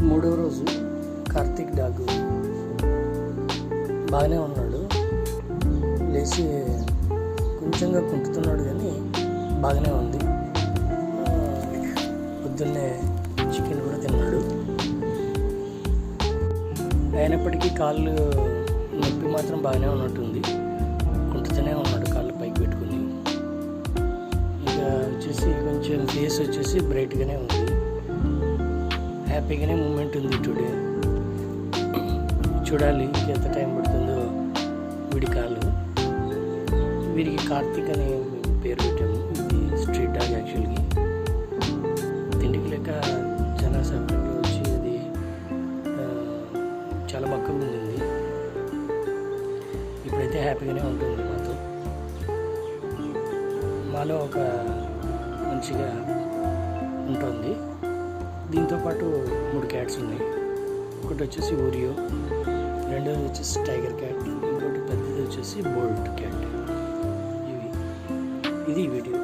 మూడవ రోజు కార్తీక్ డాగ్ బాగానే ఉన్నాడు. లేచి కొంచెంగా కుంటుతున్నాడు కానీ బాగానే ఉంది. పొద్దున్నే చికెన్ కూడా తిన్నాడు. అయినప్పటికీ కాళ్ళు నొప్పి మాత్రం బాగానే ఉన్నట్టుంది. కుంటుతూనే ఉన్నాడు కాళ్ళు పైకి పెట్టుకుని. ఇంకా వచ్చేసి కొంచెం ఫేస్ వచ్చేసి బ్రైట్గానే ఉంది. హ్యాపీగానే మూమెంట్ ఉంది టుడే. చూడాలి ఇంకెంత టైం పడుతుందో వీడి కాళ్ళు. వీడికి కార్తీక్ అనే పేరు పెట్టాము. ఇది స్ట్రీట్ డాగ్. యాక్చువల్గా తిండికి లెక్క చాలా సపరేట్గా వచ్చి అది చాలా బక్కగా ఉంది. ఇప్పుడైతే హ్యాపీగానే ఉంటుంది మాతో. మాలో ఒక మంచిగా ఉంటుంది. దీంతోపాటు 3 క్యాట్స్ ఉన్నాయి. ఒకటి వచ్చేసి ఓరియో, రెండోది వచ్చేసి టైగర్ క్యాట్, ఇంకోటి పెద్దది వచ్చేసి బోల్ట్ క్యాట్. ఇది వీడియో.